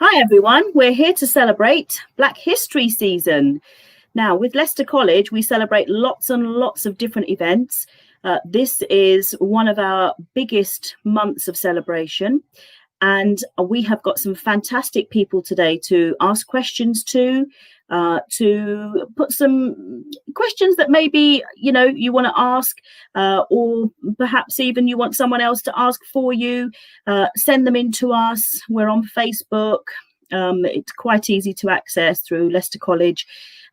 Hi everyone, we're here to celebrate Black History Season. Now with Leicester College, we celebrate lots and lots of different events. This is one of our biggest months of celebration, and we have got some fantastic people today to ask questions to put some questions that maybe you want to ask, or perhaps even you want someone else to ask for you. Send them in to us. We're on Facebook. It's quite easy to access through Leicester College,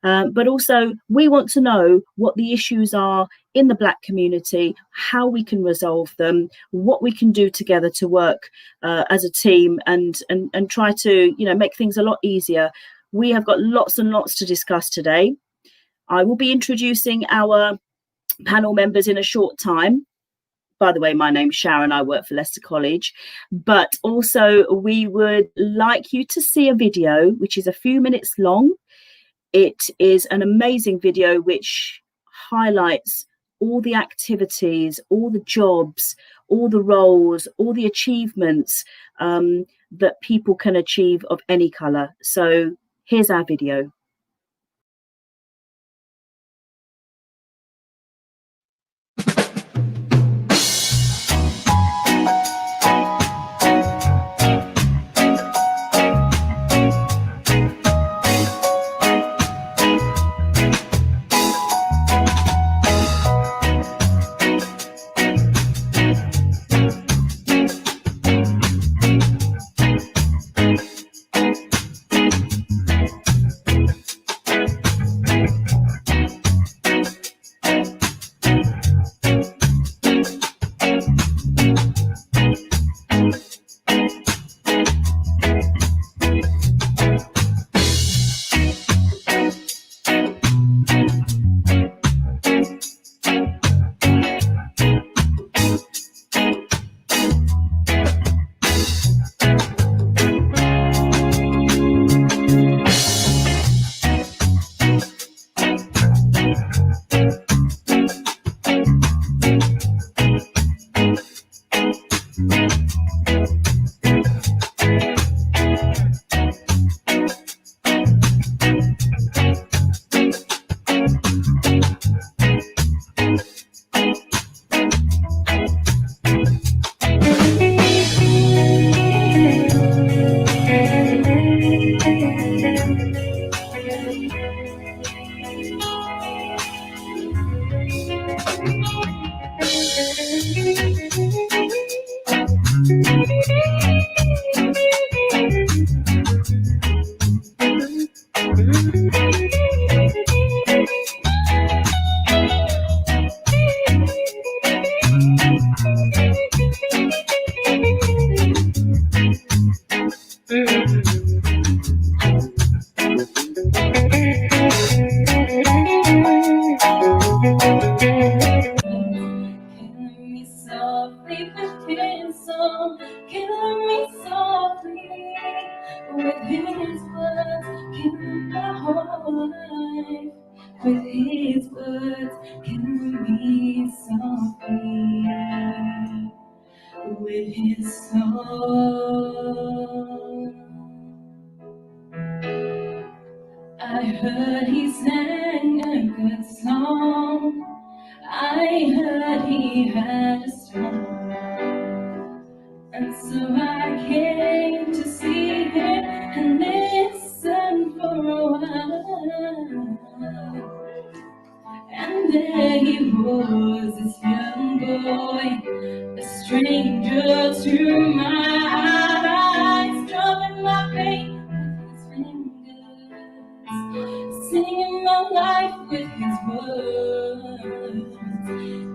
but also we want to know what the issues are in the Black community, how we can resolve them, what we can do together to work as a team and try to make things a lot easier. We have got lots and lots to discuss today. I will be introducing our panel members in a short time. By the way, my name's Sharon, I work for Leicester College, but also we would like you to see a video which is a few minutes long. It is an amazing video which highlights all the activities, all the jobs, all the roles, all the achievements that people can achieve of any colour. So here's our video. I heard he sang a good song. I heard he had a song. And so I came to see him and listen for a while. And there he was, this young boy, a stranger to my eyes, drumming my pain with his fingers, singing my life with his words,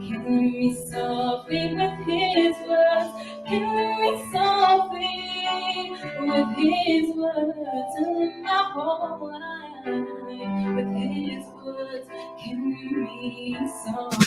killing me softly with his words, killing me softly with his words, and my whole life with his words, killing me softly.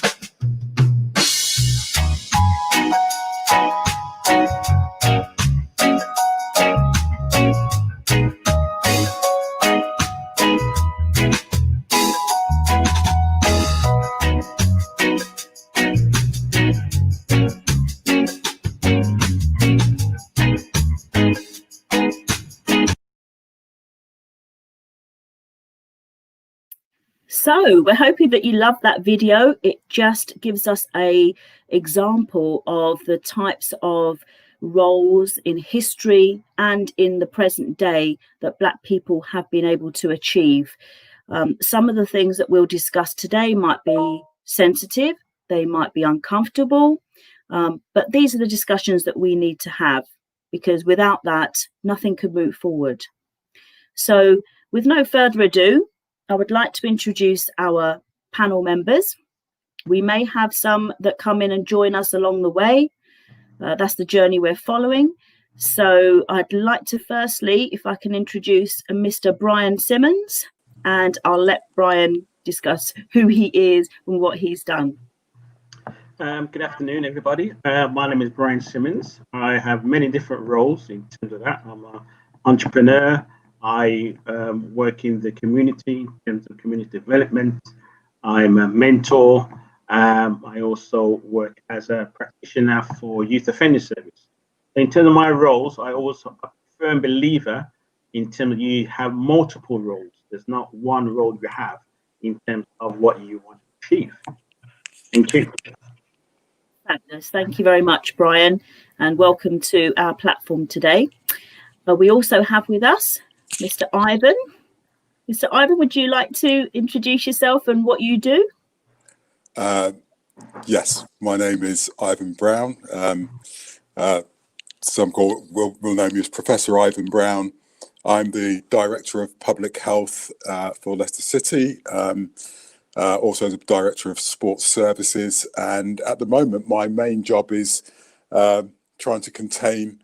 So we're hoping that you love that video. It just gives us a example of the types of roles in history and in the present day that Black people have been able to achieve. Some of the things that we'll discuss today might be sensitive, they might be uncomfortable, but these are the discussions that we need to have, because without that, nothing could move forward. So with no further ado, I would like to introduce our panel members. We may have some that come in and join us along the way. That's the journey we're following. So I'd like to firstly, if I can introduce Mr. Brian Simmons, and I'll let Brian discuss who he is and what he's done. Good afternoon, everybody. My name is Brian Simmons. I have many different roles in terms of that. I'm an entrepreneur. I work in the community in terms of community development. I'm a mentor. I also work as a practitioner for youth offender service. In terms of my roles, I also a firm believer in terms of you have multiple roles. There's not one role you have in terms of what you want to achieve. Thank you. Fabulous. Thank you very much, Brian, and welcome to our platform today. We also have with us Mr. Ivan. Mr. Ivan, would you like to introduce yourself and what you do? Yes, my name is Ivan Brown. Some will know me as Professor Ivan Brown. I'm the Director of Public Health for Leicester City, also the Director of Sports Services, and at the moment my main job is trying to contain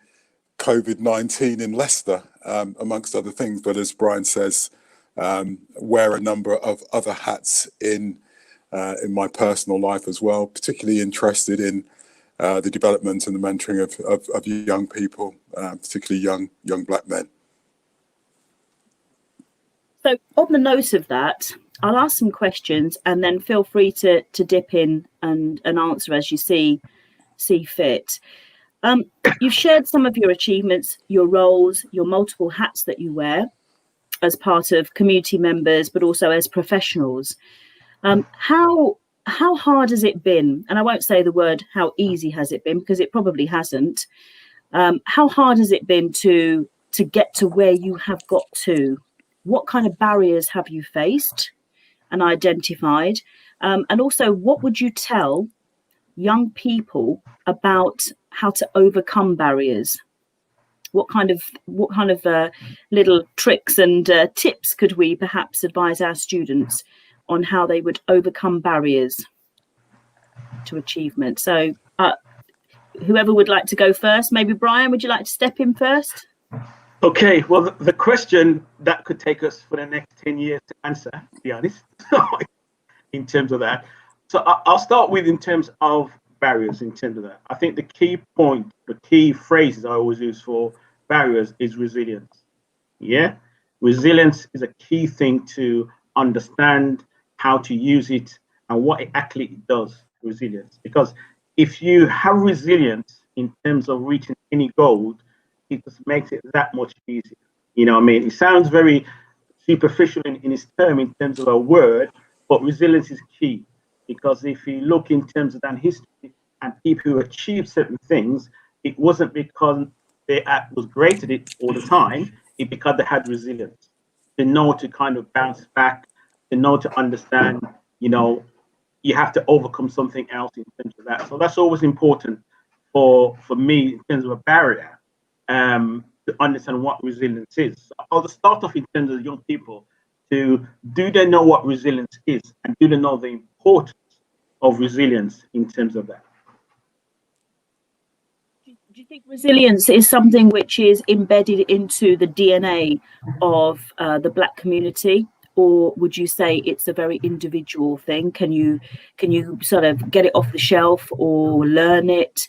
COVID-19 in Leicester, amongst other things, but as Brian says, wear a number of other hats in my personal life as well, particularly interested in the development and the mentoring of young people, particularly young Black men. So on the note of that, I'll ask some questions and then feel free to dip in and answer as you see fit. You've shared some of your achievements, your roles, your multiple hats that you wear as part of community members, but also as professionals. How hard has it been? And I won't say the word how easy has it been, because it probably hasn't. How hard has it been to get to where you have got to? What kind of barriers have you faced and identified? And also, what would you tell young people about how to overcome barriers? What kind of little tricks and tips could we perhaps advise our students on how they would overcome barriers to achievement? So whoever would like to go first, maybe Brian, would you like to step in first? Okay, well, the question that could take us for the next 10 years to answer, to be honest, in terms of that. So I'll start with in terms of barriers, in terms of that. I think the key point, the key phrases I always use for barriers is resilience. Yeah, resilience is a key thing to understand how to use it and what it actually does, resilience. Because if you have resilience in terms of reaching any goal, it just makes it that much easier. You know what I mean? It sounds very superficial in its term, in terms of a word, but resilience is key. Because if you look in terms of that history and people who achieved certain things, it wasn't because they was great at it all the time, it's because they had resilience. To know to kind of bounce back, to know to understand, you know, you have to overcome something else in terms of that. So that's always important for me in terms of a barrier. To understand what resilience is. So I'll just start off in terms of young people. Do they know what resilience is, and do they know the importance of resilience in terms of that? Do you think resilience is something which is embedded into the DNA of the Black community, or would you say it's a very individual thing? Can you sort of get it off the shelf, or learn it,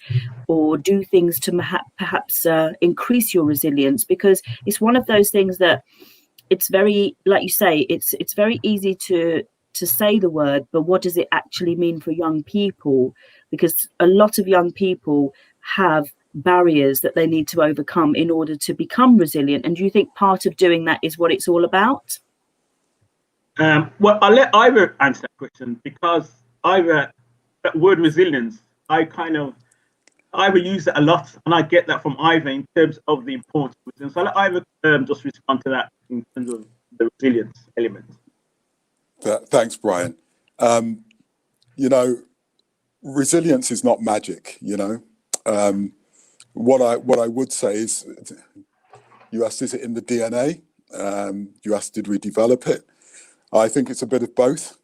or do things to perhaps increase your resilience? Because it's one of those things that it's very, like you say, it's very easy to say the word, but what does it actually mean for young people? Because a lot of young people have barriers that they need to overcome in order to become resilient. And do you think part of doing that is what it's all about? Well, I'll let Ivor answer that question because Ivor, that word resilience, Ivor use it a lot, and I get that from Ivor in terms of the importance of resilience. So I'll let Ivor just respond to that in terms of the resilience element. Thanks, Brian. You know, resilience is not magic. You know, what I would say is, you asked, is it in the DNA? You asked, did we develop it? I think it's a bit of both.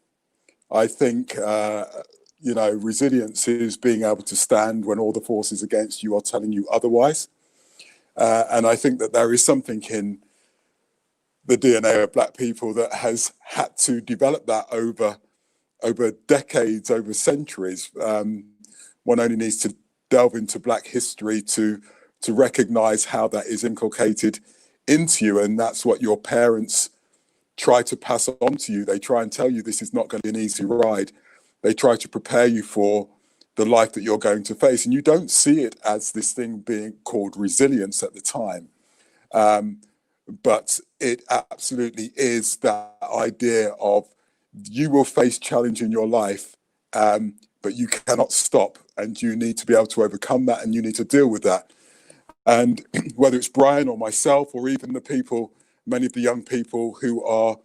I think, you know, resilience is being able to stand when all the forces against you are telling you otherwise. And I think that there is something in the DNA of Black people that has had to develop that over decades, over centuries. One only needs to delve into Black history to recognize how that is inculcated into you. And that's what your parents try to pass on to you. They try and tell you this is not going to be an easy ride. They try to prepare you for the life that you're going to face. And you don't see it as this thing being called resilience at the time. But it absolutely is that idea of you will face challenge in your life, but you cannot stop, and you need to be able to overcome that, and you need to deal with that. And whether it's Brian or myself, or even the people, many of the young people who are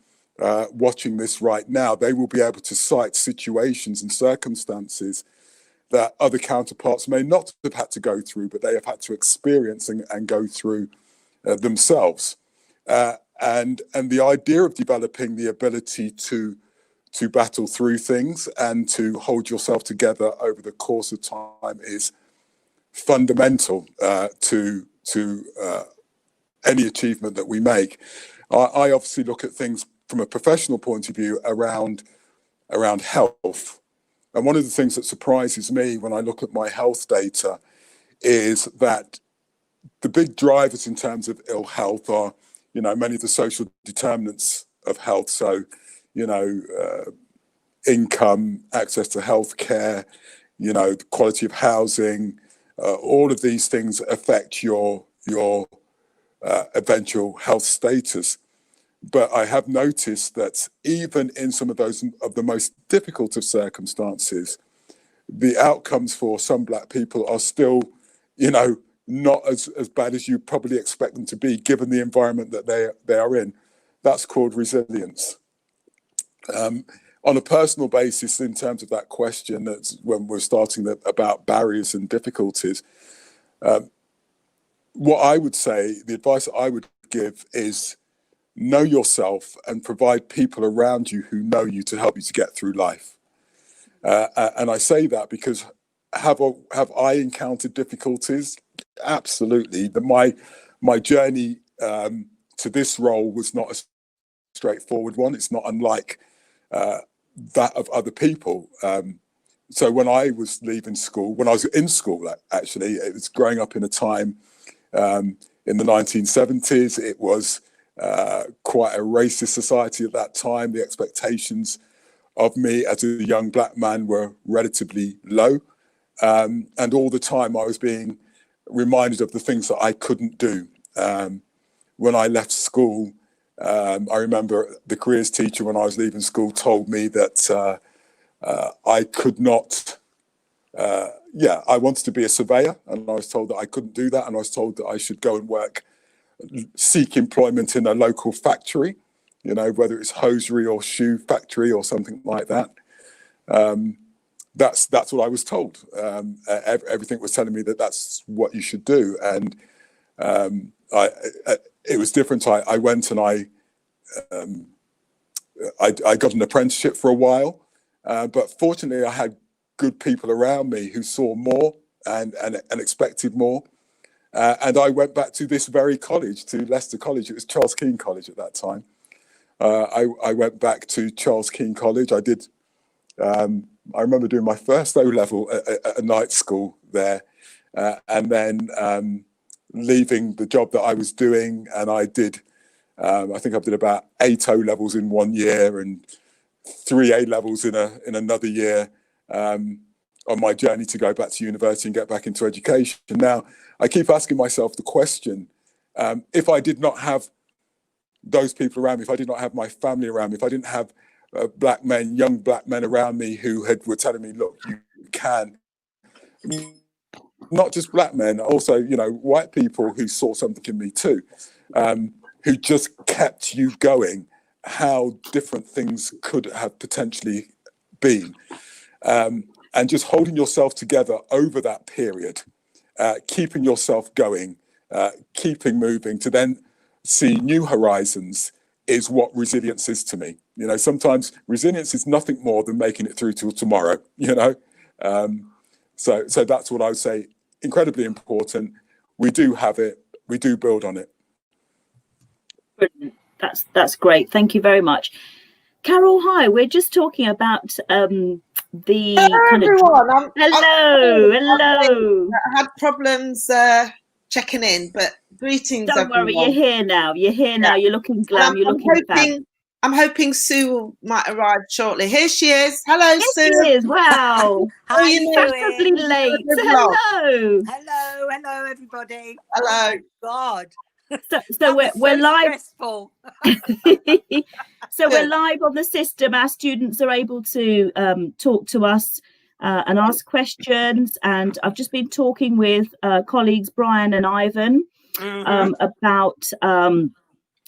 watching this right now, they will be able to cite situations and circumstances that other counterparts may not have had to go through, but they have had to experience and go through themselves. And the idea of developing the ability to battle through things and to hold yourself together over the course of time is fundamental to any achievement that we make. I obviously look at things from a professional point of view around health. And one of the things that surprises me when I look at my health data is that the big drivers in terms of ill health are, you know, many of the social determinants of health. So, you know, income, access to healthcare, you know, the quality of housing, all of these things affect your eventual health status. But I have noticed that even in some of those of the most difficult of circumstances, the outcomes for some Black people are still, you know, not as bad as you probably expect them to be, given the environment that they are in. That's called resilience. On a personal basis, in terms of that question, that's when we're starting about barriers and difficulties, what I would say, the advice that I would give is know yourself and provide people around you who know you to help you to get through life. And I say that because have I encountered difficulties? Absolutely. My journey to this role was not a straightforward one. It's not unlike that of other people. So when I was leaving school, when I was in school, actually, it was growing up in a time in the 1970s. It was quite a racist society at that time. The expectations of me as a young Black man were relatively low. And all the time I was being reminded of the things that I couldn't do. When I left school, I remember the careers teacher when I was leaving school told me that I could not, I wanted to be a surveyor, and I was told that I couldn't do that, and I was told that I should go and seek employment in a local factory, you know, whether it's hosiery or shoe factory or something like that. That's what I was told. Everything was telling me that that's what you should do, and it was different. I went and I got an apprenticeship for a while, but fortunately I had good people around me who saw more and expected more. And I went back to this very college, to Leicester College. It was Charles Keene College at that time. I went back to Charles Keene College. I did. I remember doing my first O-level at a night school there, and then leaving the job that I was doing, and I did. I think I did about 8 O-levels in 1 year and 3 A-levels in another year. On my journey to go back to university and get back into education. Now, I keep asking myself the question, if I did not have those people around me, if I did not have my family around me, if I didn't have black men, young black men around me who were telling me, look, you can, not just black men, also, you know, white people who saw something in me too, who just kept you going, how different things could have potentially been. And just holding yourself together over that period, keeping yourself going, keeping moving to then see new horizons is what resilience is to me. You know, sometimes resilience is nothing more than making it through till tomorrow, you know. So that's what I would say, incredibly important. We do have it, we do build on it. Brilliant. That's great. Thank you very much. Carol, hi. We're just talking about the Hello, kind of everyone. hello. I had problems checking in, but greetings, Don't worry, everyone. you're here now. You're here now. You're looking glam. You're looking fab. I'm hoping Sue might arrive shortly. Here she is. Hello, Sue. She is. Wow. How are you Fashionably late. Hello. Hello, everybody. Hello. Oh God. So we're live. Stressful. So we're live on the system. Our students are able to talk to us and ask questions. And I've just been talking with colleagues Brian and Ivan about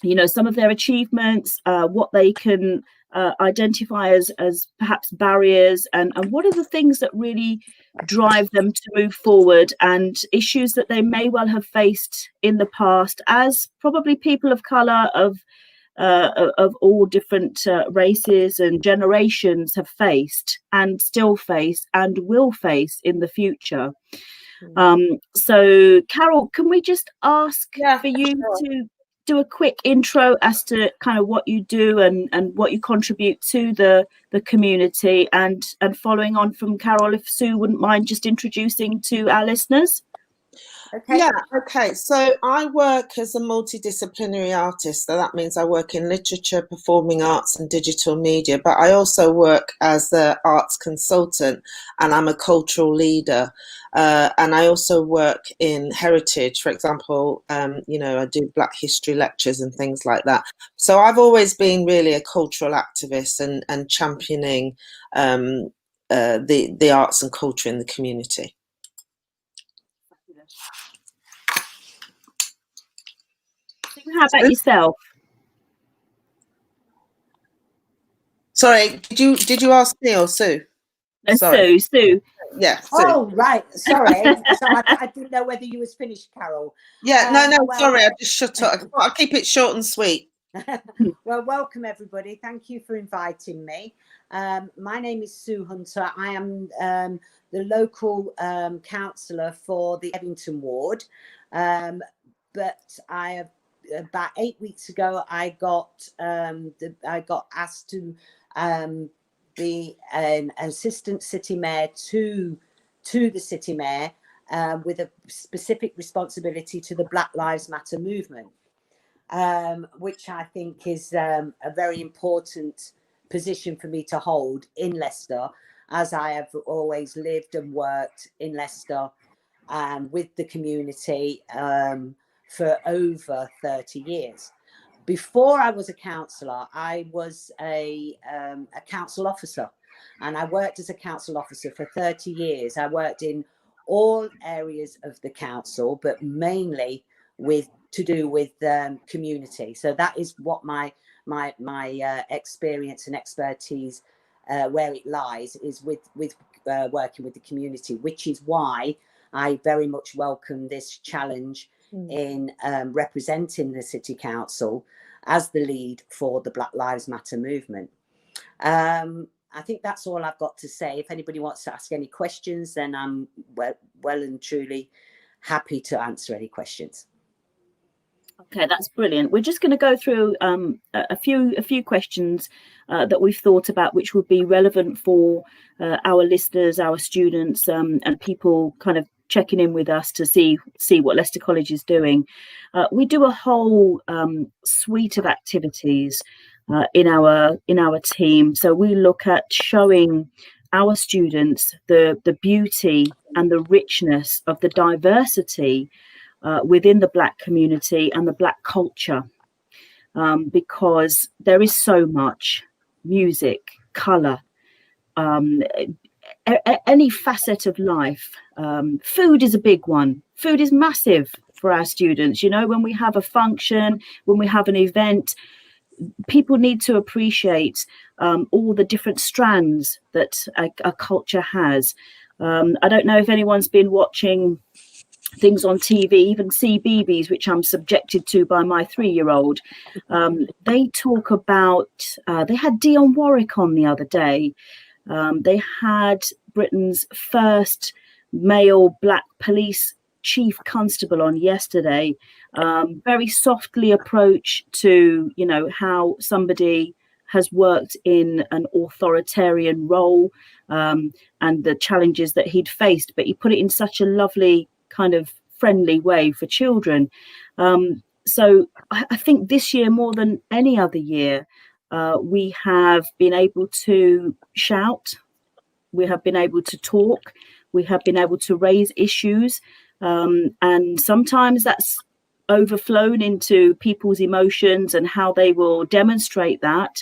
you know, some of their achievements, what they can identify as perhaps barriers, and what are the things that really drive them to move forward, and issues that they may well have faced in the past as probably people of colour, of all different races and generations have faced and still face and will face in the future. So Carol, can we just ask for you to do a quick intro as to kind of what you do and what you contribute to the community, and following on from Carol, if Sue wouldn't mind just introducing to our listeners. Okay. Yeah, okay. So I work as a multidisciplinary artist. So that means I work in literature, performing arts and digital media, but I also work as an arts consultant, and I'm a cultural leader. And I also work in heritage. For example, you know, I do Black history lectures and things like that. So I've always been really a cultural activist and championing the arts and culture in the community. How about yourself? Sorry, did you ask me or Sue? Sorry. Sue. Yeah. Sue. Oh, right. Sorry. So I didn't know whether you was finished, Carol. Yeah. No. Well, sorry, I just shut up. I'll keep it short and sweet. Well, welcome everybody. Thank you for inviting me. My name is Sue Hunter. I am the local councillor for the Eddington ward, but I have. About 8 weeks ago, I got asked to be an assistant city mayor to the city mayor, with a specific responsibility to the Black Lives Matter movement, which I think is a very important position for me to hold in Leicester, as I have always lived and worked in Leicester with the community for over 30 years. Before I was a councillor, I was a council officer, and I worked as a council officer for 30 years. I worked in all areas of the council, but mainly to do with community. So that is what my experience and expertise, where it lies, is with working with the community, which is why I very much welcome this challenge in representing the City Council as the lead for the Black Lives Matter movement. I think that's all I've got to say. If anybody wants to ask any questions, then I'm well and truly happy to answer any questions. Okay, that's brilliant. We're just going to go through a few questions that we've thought about, which would be relevant for our listeners, our students, and people kind of checking in with us to see what Leicester College is doing. We do a whole suite of activities in our team. So we look at showing our students the beauty and the richness of the diversity within the Black community and the Black culture. because there is so much music, colour, any facet of life. Food is a big one. Food is massive for our students. You know, when we have a function, when we have an event, people need to appreciate all the different strands that a culture has. I don't know if anyone's been watching things on TV, even CBeebies, which I'm subjected to by my 3-year-old. They talk about, they had Dionne Warwick on the other day. They had Britain's first male black police chief constable on yesterday. Very softly approach to, you know, how somebody has worked in an authoritarian role and the challenges that he'd faced, but he put it in such a lovely kind of friendly way for children. So I think this year, more than any other year, we have been able to shout, we have been able to talk, we have been able to raise issues, and sometimes that's overflown into people's emotions and how they will demonstrate that,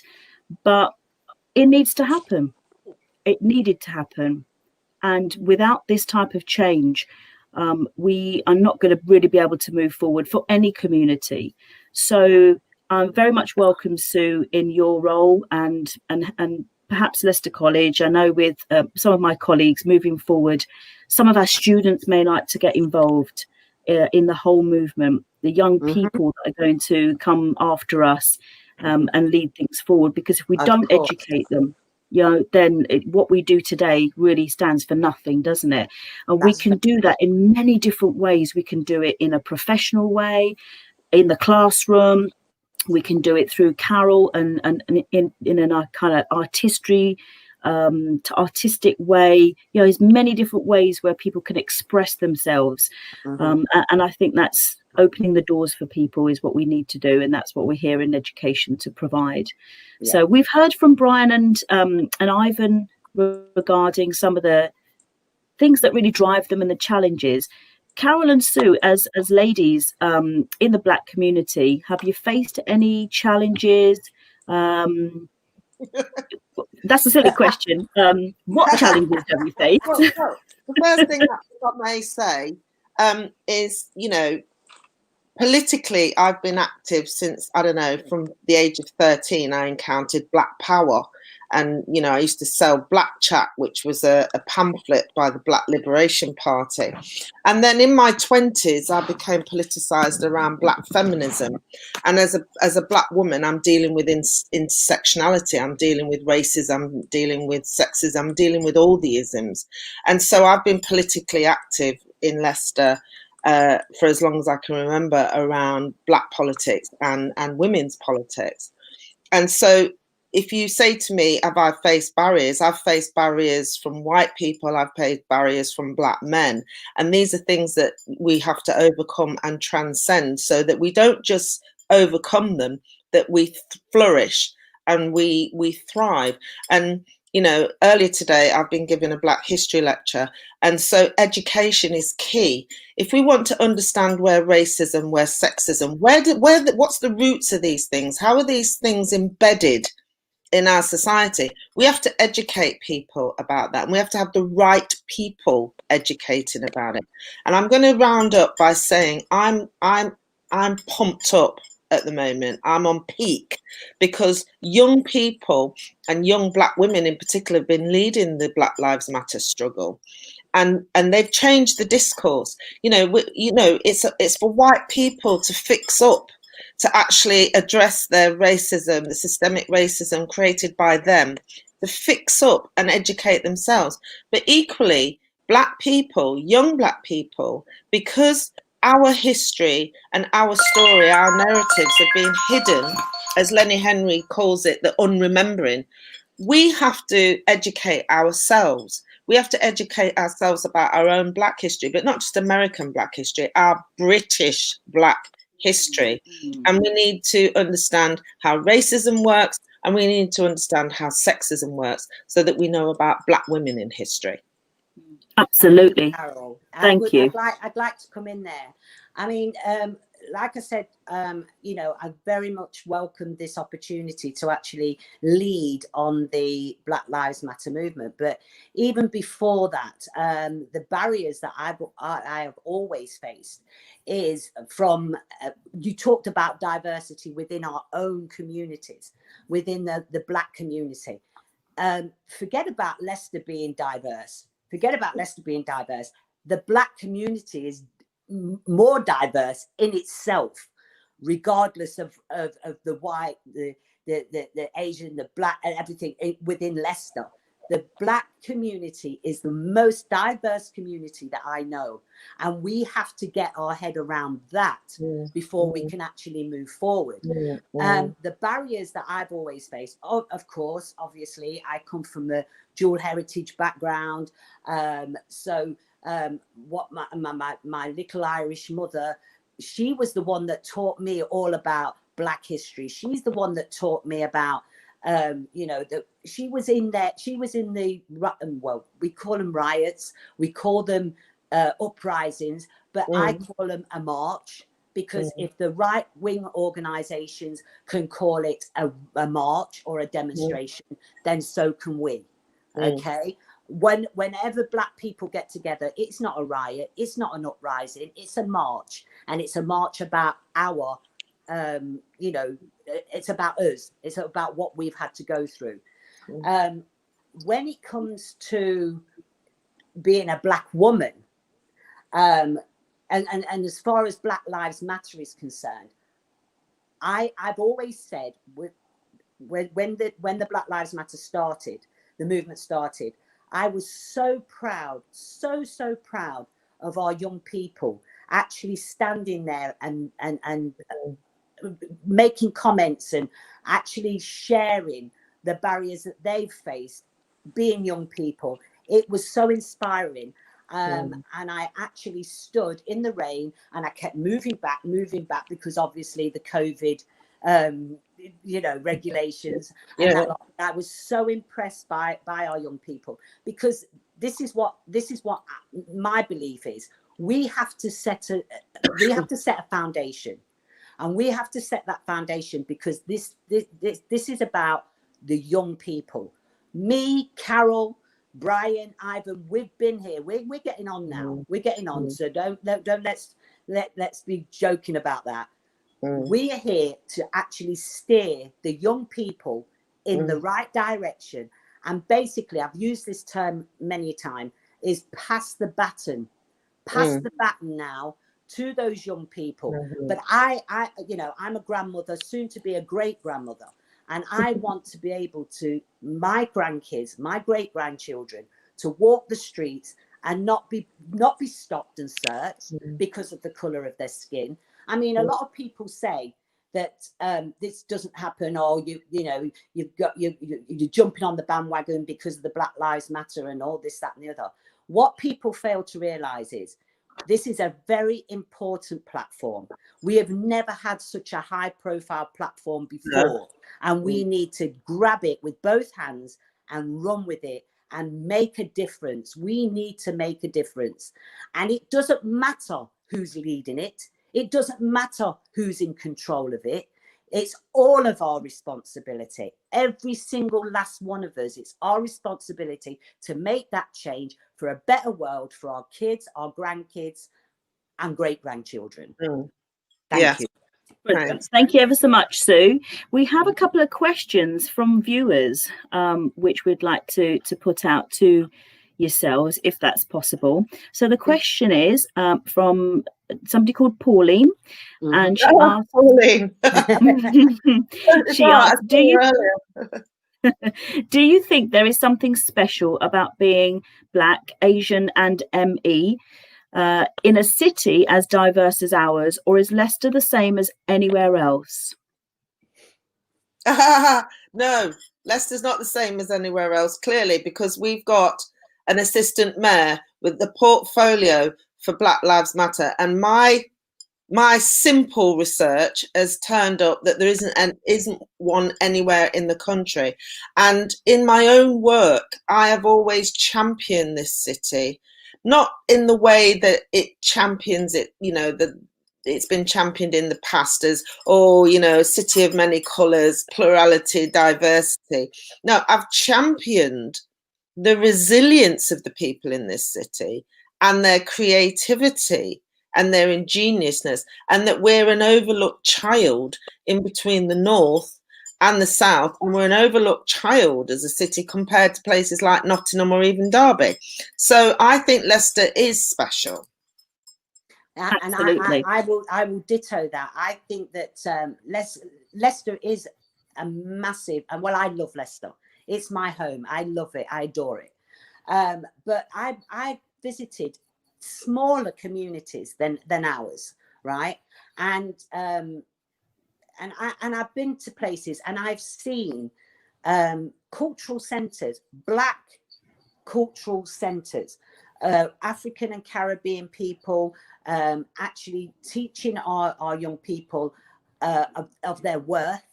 but it needs to happen. It needed to happen. And without this type of change, we are not going to really be able to move forward for any community. So I very much welcome, Sue, in your role and perhaps Leicester College. I know with some of my colleagues moving forward, some of our students may like to get involved in the whole movement, the young people that are going to come after us and lead things forward, because if we don't educate them, you know, then what we do today really stands for nothing, doesn't it? And we can do that in many different ways. We can do it in a professional way, in the classroom. We can do it through carol and in a kind of artistic way. You know, there's many different ways where people can express themselves. And I think that's opening the doors for people is what we need to do, and that's what we're here in education to provide. Yeah. So we've heard from Brian and Ivan regarding some of the things that really drive them and the challenges. Carol and Sue, as ladies in the Black community, have you faced any challenges? That's a silly question. What challenges have you faced? Well, the first thing that I may say is, you know, politically, I've been active since, I don't know, from the age of 13, I encountered Black Power. And, you know, I used to sell Black Chat, which was a pamphlet by the Black Liberation Party. And then in my 20s, I became politicized around Black feminism. And as a Black woman, I'm dealing with intersectionality. I'm dealing with racism. I'm dealing with sexism. I'm dealing with all the isms. And so I've been politically active in Leicester for as long as I can remember around Black politics and women's politics. And so if you say to me, have I faced barriers? I've faced barriers from white people. I've faced barriers from Black men. And these are things that we have to overcome and transcend so that we don't just overcome them, that we flourish and we thrive. And, you know, earlier today, I've been given a Black history lecture. And so education is key. If we want to understand where racism, where sexism, what's the roots of these things? How are these things embedded in our society? We have to educate people about that, and we have to have the right people educating about it. And I'm going to round up by saying I'm pumped up at the moment. I'm on peak because young people and young Black women in particular have been leading the Black Lives Matter struggle. And they've changed the discourse. You know, it's for white people to fix up, to actually address their racism, the systemic racism created by them, to fix up and educate themselves. But equally, Black people, young Black people, because our history and our story, our narratives have been hidden, as Lenny Henry calls it, the unremembering, we have to educate ourselves. We have to educate ourselves about our own Black history, but not just American Black history, our British Black history. And we need to understand how racism works, and we need to understand how sexism works so that we know about Black women in history. Absolutely. Carol, Thank you. I'd like to come in there. I mean, like I said, you know, I very much welcome this opportunity to actually lead on the Black Lives Matter movement. But even before that, the barriers that I have always faced is from, you talked about diversity within our own communities, within the Black community. Forget about Leicester being diverse. Forget about Leicester being diverse. The Black community is more diverse in itself, regardless of the white, the Asian, the Black, and everything within Leicester. The Black community is the most diverse community that I know, and we have to get our head around that before we can actually move forward. The barriers that I've always faced, of course, obviously, I come from a dual heritage background, so what my little Irish mother, she was the one that taught me all about Black history. She's the one that taught me about you know, that she was in the well, we call them riots, we call them uprisings, but I call them a march, because if the right-wing organizations can call it a march or a demonstration, then so can we. Okay. Whenever Black people get together, it's not a riot, it's not an uprising, it's a march, and it's a march about our, you know, it's about us, it's about what we've had to go through. When it comes to being a Black woman, and as far as Black Lives Matter is concerned, I've always said, when the Black Lives Matter started, the movement started, I was so proud, so proud of our young people actually standing there and making comments and actually sharing the barriers that they've faced being young people. It was so inspiring. And I actually stood in the rain and I kept moving back because obviously the COVID you know, regulations. And I was so impressed by our young people, because this is what my belief is. We have to set a foundation, and we have to set that foundation, because this is about the young people. Me, Carol, Brian, Ivan, we've been here. We're getting on now. We're getting on. So don't let's be joking about that. We are here to actually steer the young people in the right direction. And basically, I've used this term many times, is pass the baton now to those young people. But I, you know, I'm a grandmother, soon to be a great grandmother. And I want to be able to, my grandkids, my great grandchildren, to walk the streets and not be stopped and searched because of the color of their skin. I mean, a lot of people say that this doesn't happen, or you're jumping on the bandwagon because of the Black Lives Matter and all this, that, and the other. What people fail to realize is this is a very important platform. We have never had such a high-profile platform before, and we need to grab it with both hands and run with it and make a difference. We need to make a difference, and it doesn't matter who's leading it. It doesn't matter who's in control of it. It's all of our responsibility. Every single last one of us, it's our responsibility to make that change for a better world for our kids, our grandkids, and great-grandchildren. Thank you. Brilliant. Thank you ever so much, Sue. We have a couple of questions from viewers, which we'd like to put out to yourselves, if that's possible. So the question is from somebody called Pauline, and she asked, Pauline. she asked, do you think there is something special about being Black, Asian, and ME in a city as diverse as ours, or is Leicester the same as anywhere else? No, Leicester's not the same as anywhere else, clearly, because we've got an assistant mayor with the portfolio for Black Lives Matter, and my simple research has turned up that there isn't one anywhere in the country. And in my own work, I have always championed this city, not in the way that it champions it, you know, it's been championed in the past as, oh, you know, a city of many colours, plurality, diversity. No, I've championed the resilience of the people in this city and their creativity and their ingeniousness, and that we're an overlooked child in between the north and the south, and we're an overlooked child as a city compared to places like Nottingham or even Derby. So I think Leicester is special. And Absolutely. I will ditto that. I think that Leicester is a massive, and well, I love Leicester. It's my home. I love it. I adore it. But I visited smaller communities than ours, right? And I've been to places and I've seen cultural centres, Black cultural centres, African and Caribbean people actually teaching our young people of their worth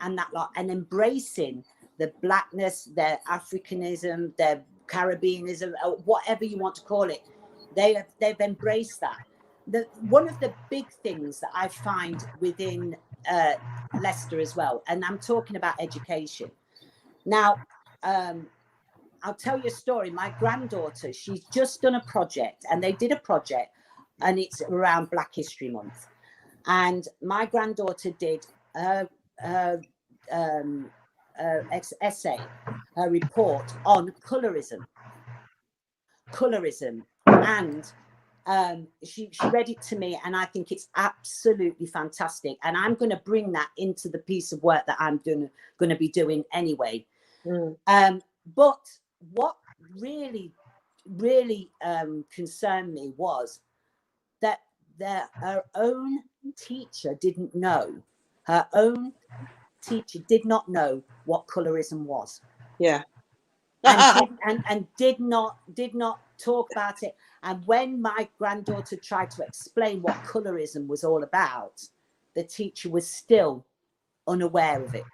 and that lot, and embracing the Blackness, their Africanism, their Caribbeanism, whatever you want to call it. They've embraced that. One of the big things that I find within Leicester as well, and I'm talking about education. Now, I'll tell you a story. My granddaughter, she's just done a project, and they did a project, and it's around Black History Month. And my granddaughter did her essay, her report on colorism, and she read it to me, and I think it's absolutely fantastic. And I'm going to bring that into the piece of work that I'm going to be doing anyway. But what really concerned me was that her own teacher didn't know. Her own teacher did not know what colorism was. Yeah. and did not talk about it. And when my granddaughter tried to explain what colorism was all about, the teacher was still unaware of it.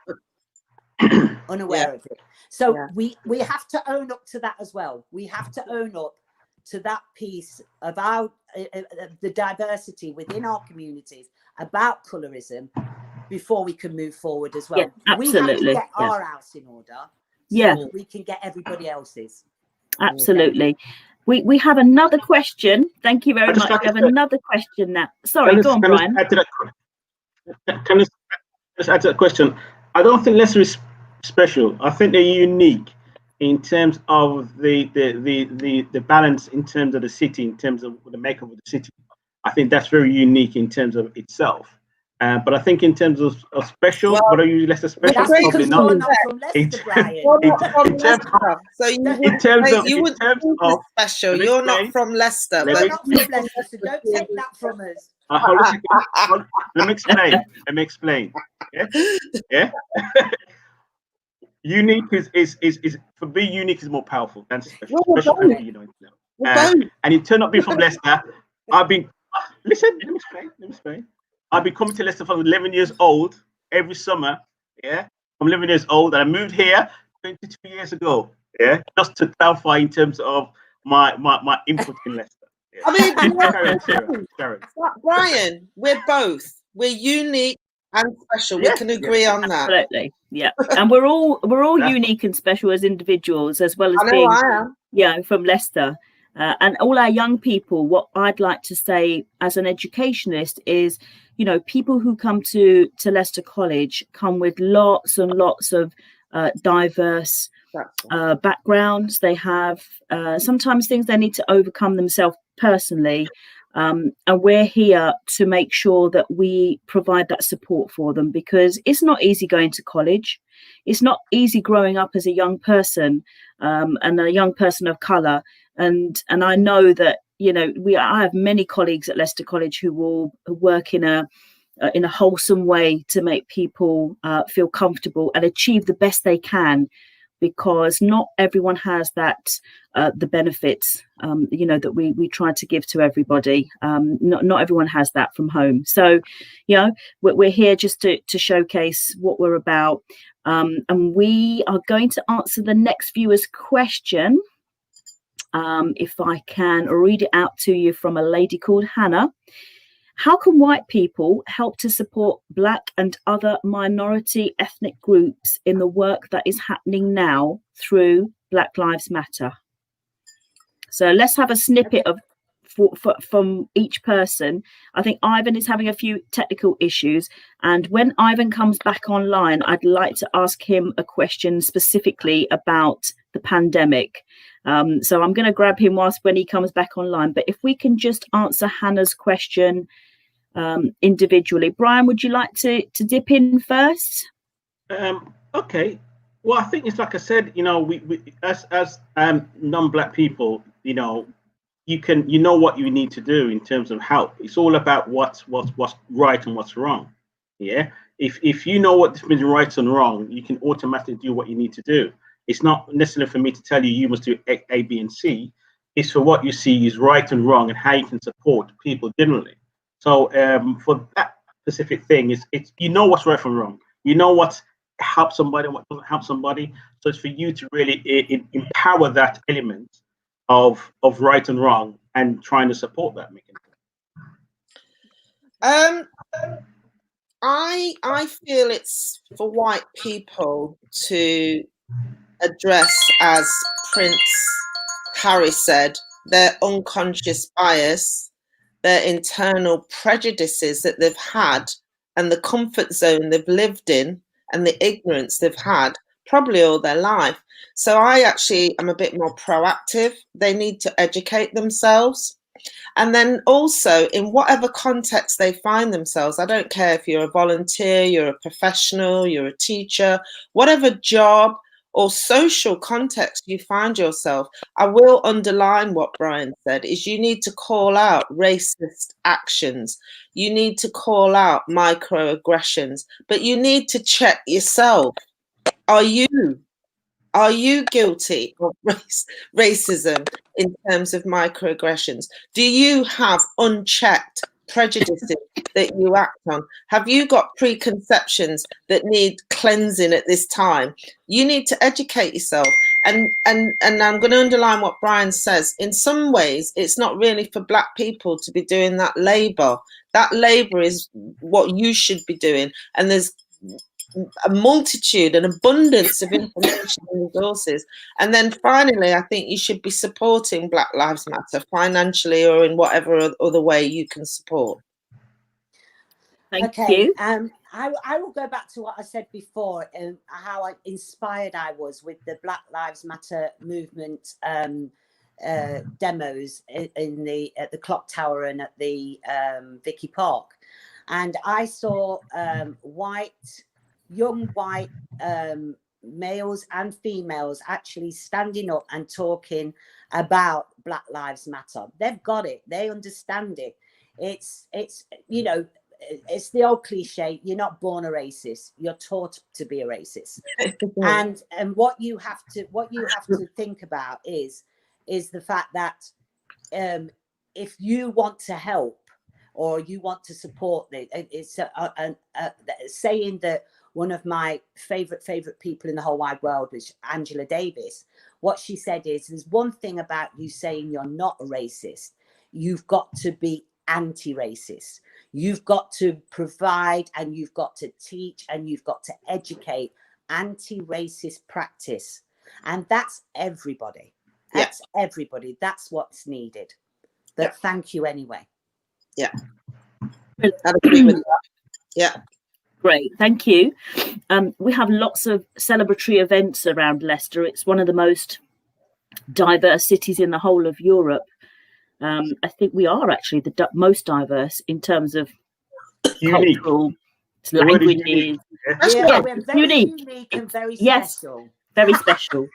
Of it. So we have to own up to that as well. We have to own up to that piece of our the diversity within our communities about colorism before we can move forward as well. Yeah, absolutely. We have to get our house in order so that we can get everybody else's. Absolutely. We have another question. Thank you very much. We have another question now. Sorry, go on, Brian. Can I just add to that question? I don't think Leicester is special. I think they're unique in terms of the balance in terms of the city, in terms of the makeup of the city. I think that's very unique in terms of itself. But I think in terms of special, what are you Leicester special? Probably not. In terms of special, you're not from Leicester. We're not from Leicester, so don't take that from us. Let me explain. Yeah. Unique is for being unique is more powerful than special. Special, you know. And in turn of being from Leicester, I've been. Listen, let me explain. I've been coming to Leicester from 11 years old every summer. Yeah, I'm 11 years old, and I moved here 22 years ago. Yeah, just to clarify in terms of my input in Leicester. Yeah. I mean, Brian, we're unique and special. We can agree on that. Absolutely, yeah. And we're all unique and special as individuals, as well as being from Leicester. And all our young people, what I'd like to say as an educationalist is, you know, people who come to Leicester College come with lots and lots of diverse backgrounds. They have sometimes things they need to overcome themselves personally. And we're here to make sure that we provide that support for them, because it's not easy going to college. It's not easy growing up as a young person and a young person of colour. And I know that, you know, I have many colleagues at Leicester College who will work in a wholesome way to make people feel comfortable and achieve the best they can, because not everyone has that the benefits you know, that we try to give to everybody. Not everyone has that from home. So, you know, we're here just to showcase what we're about, and we are going to answer the next viewer's question. If I can read it out to you from a lady called Hannah. How can white people help to support Black and other minority ethnic groups in the work that is happening now through Black Lives Matter? So let's have a snippet of from each person. I think Ivan is having a few technical issues, and when Ivan comes back online, I'd like to ask him a question specifically about the pandemic. So I'm going to grab him when he comes back online. But if we can just answer Hannah's question individually. Brian, would you like to dip in first? Okay. Well, I think it's like I said, you know, we as non-Black people, you know what you need to do in terms of help. It's all about what's right and what's wrong. Yeah. If you know what's been right and wrong, you can automatically do what you need to do. It's not necessarily for me to tell you must do A, B, and C. It's for what you see is right and wrong and how you can support people generally. So for that specific thing, it's you know what's right from wrong. You know what helps somebody and what doesn't help somebody. So it's for you to really empower that element of right and wrong and trying to support that mechanism. I feel it's for white people to address, as Prince Harry said, their unconscious bias, their internal prejudices that they've had, and the comfort zone they've lived in, and the ignorance they've had probably all their life. So I actually am a bit more proactive. They need to educate themselves. And then also, in whatever context they find themselves, I don't care if you're a volunteer, you're a professional, you're a teacher, whatever job or social context you find yourself, I will underline what Brian said, is you need to call out racist actions. You need to call out microaggressions, but you need to check yourself. Are you guilty of racism in terms of microaggressions? Do you have unchecked prejudices that you act on? Have you got preconceptions that need cleansing at this time? You need to educate yourself. And I'm going to underline what Brian says. In some ways, it's not really for Black people to be doing that labour. That labour is what you should be doing. And there's a multitude, an abundance of information and resources. And then finally, I think you should be supporting Black Lives Matter financially or in whatever other way you can support. Thank you. I will go back to what I said before and how inspired I was with the Black Lives Matter movement demos at the Clock Tower and at the Vicky Park. And I saw young white males and females actually standing up and talking about Black Lives Matter. They've got it. They understand it. It's you know, it's the old cliche, you're not born a racist, you're taught to be a racist. and what you have to think about is the fact that if you want to help or you want to support it's saying that one of my favorite people in the whole wide world was Angela Davis. What she said is, there's one thing about you saying you're not a racist, you've got to be anti-racist. You've got to provide and you've got to teach and you've got to educate anti-racist practice. And that's everybody. That's everybody. That's what's needed. But thank you anyway. Yeah. I agree with that. Yeah. Great, thank you. We have lots of celebratory events around Leicester. It's one of the most diverse cities in the whole of Europe. I think we are actually the most diverse in terms of cultural languages. Yeah, we're very unique and very special. Very special.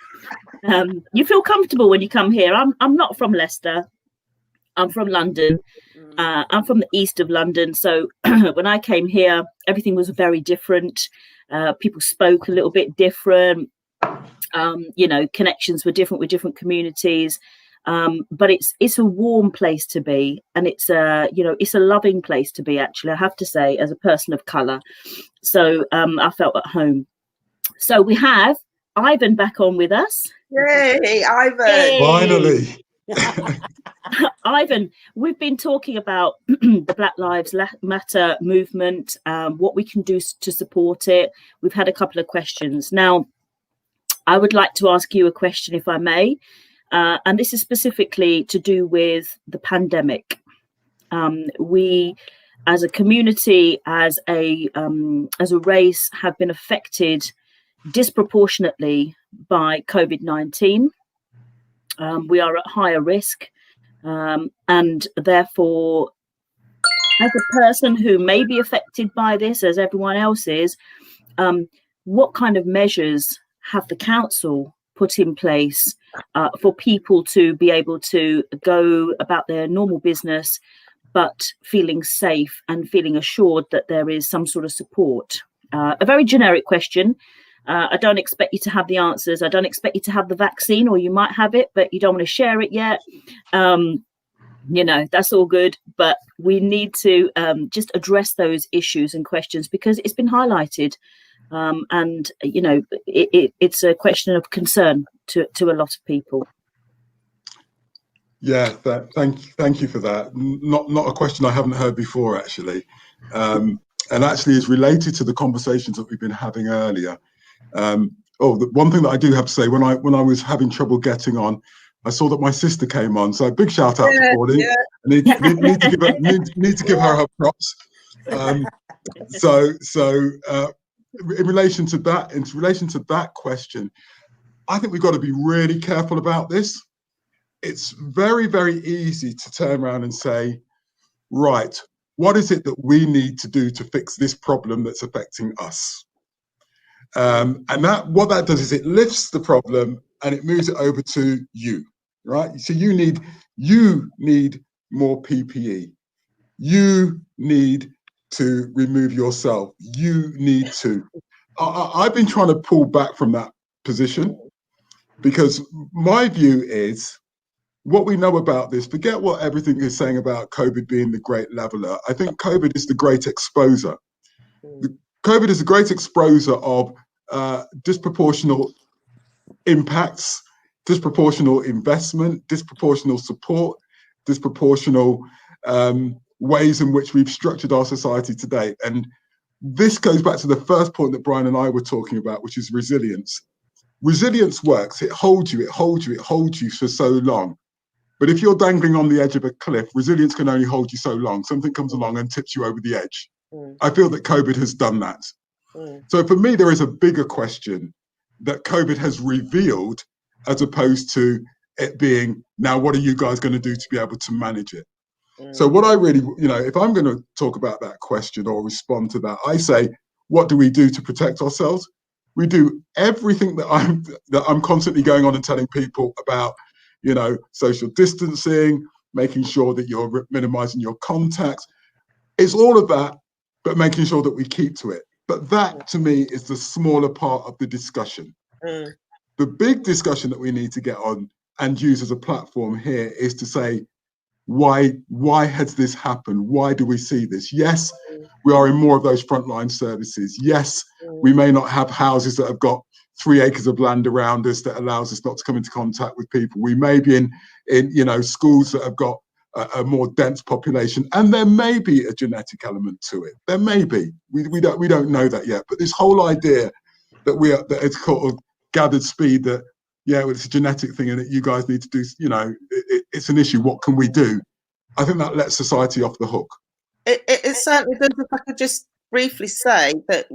You feel comfortable when you come here. I'm not from Leicester. I'm from London. I'm from the east of London. So when I came here, everything was very different. People spoke a little bit different. You know, connections were different with different communities. But it's a warm place to be, and it's a loving place to be, actually, I have to say, as a person of colour. So I felt at home. So we have Ivan back on with us. Yay, Ivan! Yay. Finally. Ivan, we've been talking about the Black Lives Matter movement, what we can do to support it. We've had a couple of questions. Now, I would like to ask you a question, if I may, and this is specifically to do with the pandemic. We, as a community, as a race, have been affected disproportionately by COVID-19. We are at higher risk. And therefore, as a person who may be affected by this, as everyone else is, what kind of measures have the council put in place for people to be able to go about their normal business, but feeling safe and feeling assured that there is some sort of support? A very generic question. I don't expect you to have the answers. I don't expect you to have the vaccine, or you might have it, but you don't want to share it yet. You know, that's all good. But we need to just address those issues and questions because it's been highlighted. And, you know, it's a question of concern to a lot of people. Yeah, thank you for that. Not a question I haven't heard before, actually. And actually is related to the conversations that we've been having earlier. The one thing that I do have to say, when I was having trouble getting on, I saw that my sister came on. So big shout out to Claudine. Yeah. Need to give her props. In relation to that question, I think we've got to be really careful about this. It's very, very easy to turn around and say, right, what is it that we need to do to fix this problem that's affecting us? And what that does is it lifts the problem and it moves it over to you, right? So you need more PPE. You need to remove yourself. You need to. I've been trying to pull back from that position because my view is what we know about this, forget what everything is saying about COVID being the great leveler. I think COVID is the great exposer. COVID is a great exposer of disproportional impacts, disproportional investment, disproportional support, disproportional ways in which we've structured our society today. And this goes back to the first point that Brian and I were talking about, which is resilience. Resilience works. It holds you for so long. But if you're dangling on the edge of a cliff, resilience can only hold you so long. Something comes along and tips you over the edge. I feel that COVID has done that. So for me, there is a bigger question that COVID has revealed as opposed to it being, now what are you guys going to do to be able to manage it? So what I really, if I'm going to talk about that question or respond to that, I say, what do we do to protect ourselves? We do everything that I'm constantly going on and telling people about, social distancing, making sure that you're minimizing your contacts. It's all of that, but making sure that we keep to it. But that, to me, is the smaller part of the discussion. The big discussion that we need to get on and use as a platform here is to say, why has this happened? Why do we see this? Yes, we are in more of those frontline services. Yes, we may not have houses that have got 3 acres of land around us that allows us not to come into contact with people. We may be in schools that have got a more dense population, and there may be a genetic element to it. There may be. We don't know that yet. But this whole idea that it's called gathered speed, that it's a genetic thing and that you guys need to do, it's an issue. What can we do? I think that lets society off the hook. It certainly does. If I could just briefly say that,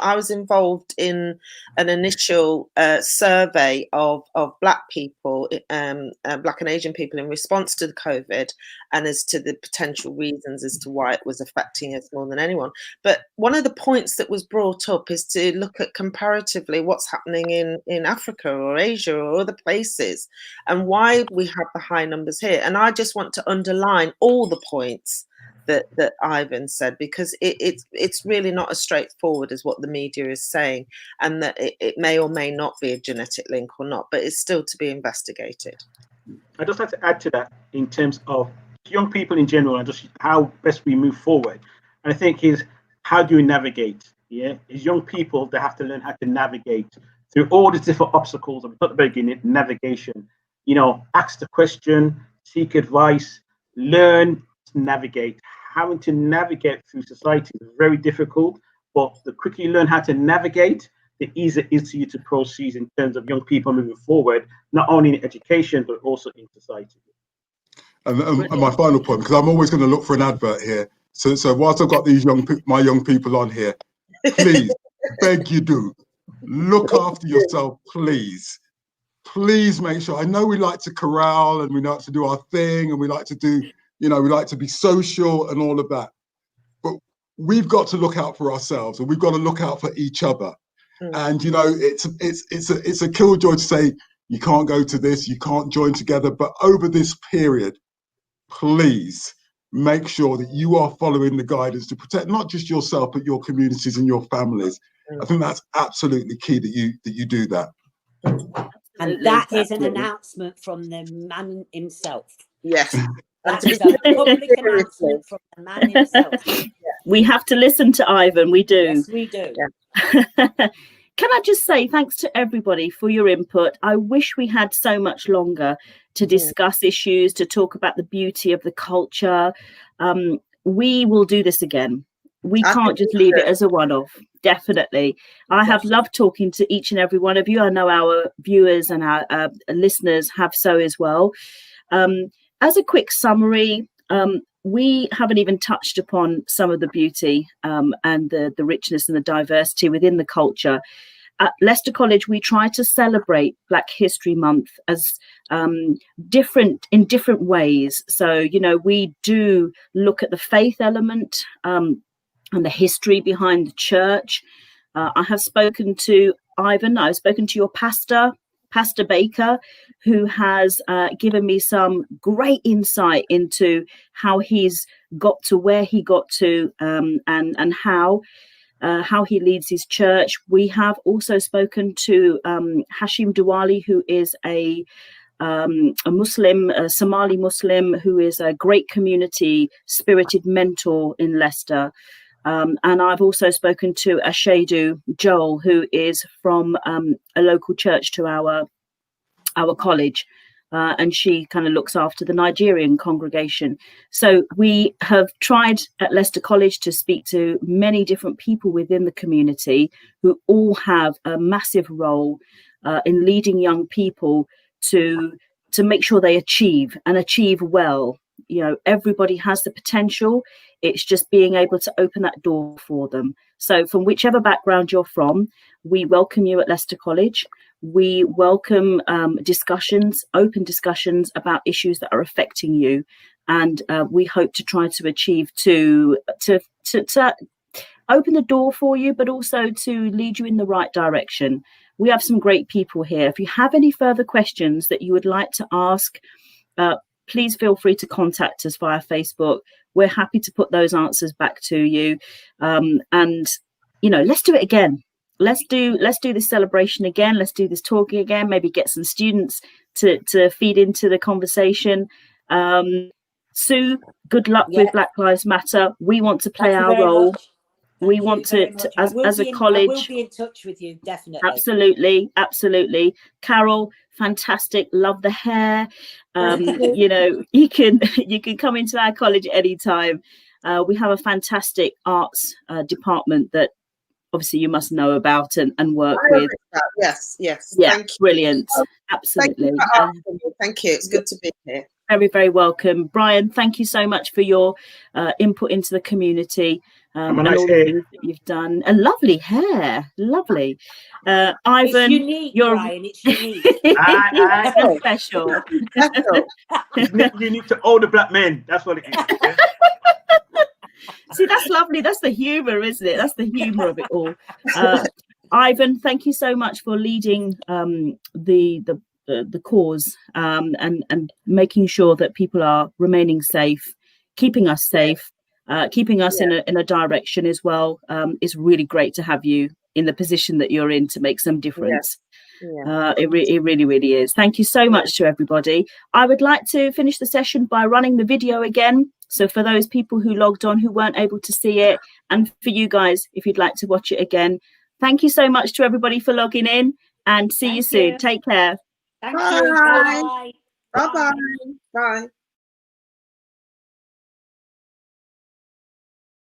I was involved in an initial survey of Black people, Black and Asian people, in response to the COVID and as to the potential reasons as to why it was affecting us more than anyone. But one of the points that was brought up is to look at comparatively what's happening in Africa or Asia or other places and why we have the high numbers here. And I just want to underline all the points that Ivan said, because it's really not as straightforward as what the media is saying, and that it may or may not be a genetic link or not, but it's still to be investigated. I just like to add to that in terms of young people in general and just how best we move forward. And I think is, how do you navigate? As young people, they have to learn how to navigate through all the different obstacles. At the very beginning, navigation. ask the question, seek advice, learn to navigate. Having to navigate through society is very difficult, but the quicker you learn how to navigate, the easier it is for you to proceed in terms of young people moving forward, not only in education, but also in society. And my final point, because I'm always going to look for an advert here. So whilst I've got these my young people on here, please, beg you do, look after yourself, please. Please make sure. I know we like to corral and we like to do our thing and we like to do, we like to be social and all of that. But we've got to look out for ourselves and we've got to look out for each other. And it's a killjoy to say you can't go to this, you can't join together. But over this period, please make sure that you are following the guidance to protect not just yourself but your communities and your families. I think that's absolutely key that you do that. And that is an announcement from the man himself. Yes. That is a public announcement from the man himself. We have to listen to Ivan, we do. Yes, we do. Yeah. Can I just say thanks to everybody for your input. I wish we had so much longer to discuss issues, to talk about the beauty of the culture. We will do this again. We can't just leave it as a one-off. Definitely. I have loved talking to each and every one of you. I know our viewers and our listeners have so as well. As a quick summary, we haven't even touched upon some of the beauty and the richness and the diversity within the culture. At Leicester College, we try to celebrate Black History Month as in different ways. So, we do look at the faith element and the history behind the church. I have spoken to Ivan, I've spoken to your pastor, Pastor Baker, who has given me some great insight into how he's got to where he got to and how he leads his church. We have also spoken to Hashim Diwali, who is a Muslim, a Somali Muslim, who is a great community spirited mentor in Leicester. And I've also spoken to Ashadu Joel, who is from a local church to our college, and she kind of looks after the Nigerian congregation. So we have tried at Leicester College to speak to many different people within the community who all have a massive role in leading young people to make sure they achieve well. Everybody has the potential. It's just being able to open that door for them. So from whichever background you're from, we welcome you at Leicester College. We welcome open discussions about issues that are affecting you. And we hope to try to achieve to open the door for you, but also to lead you in the right direction. We have some great people here. If you have any further questions that you would like to ask, please feel free to contact us via Facebook. We're happy to put those answers back to you. And let's do it again. Let's do this celebration again. Let's do this talking again. Maybe get some students to feed into the conversation. Sue, good luck with Black Lives Matter. We want to play our role. We want to as a college. I will be in touch with you, definitely. Absolutely. Carol, fantastic. Love the hair. You can come into our college anytime. We have a fantastic arts department that obviously you must know about and work with. Yes. Yeah, Thank you. Brilliant. Absolutely. Thank you. It's good to be here. Very, very welcome. Brian, thank you so much for your input into the community and nice all the things that you've done. And lovely hair. Lovely. Ivan, it's unique, Brian. It's unique. That's special. You need to older Black men. That's what it is. Yeah? See, that's lovely. That's the humour, isn't it? That's the humour of it all. Ivan, thank you so much for leading the cause and making sure that people are remaining safe, keeping us safe, keeping us in a direction as well. It's really great to have you in the position that you're in to make some difference. It really, really is. Thank you so much to everybody. I would like to finish the session by running the video again. So for those people who logged on who weren't able to see it, and for you guys, if you'd like to watch it again, thank you so much to everybody for logging in, and see you soon. Take care. Thank Bye. you. Bye. Bye-bye. Bye.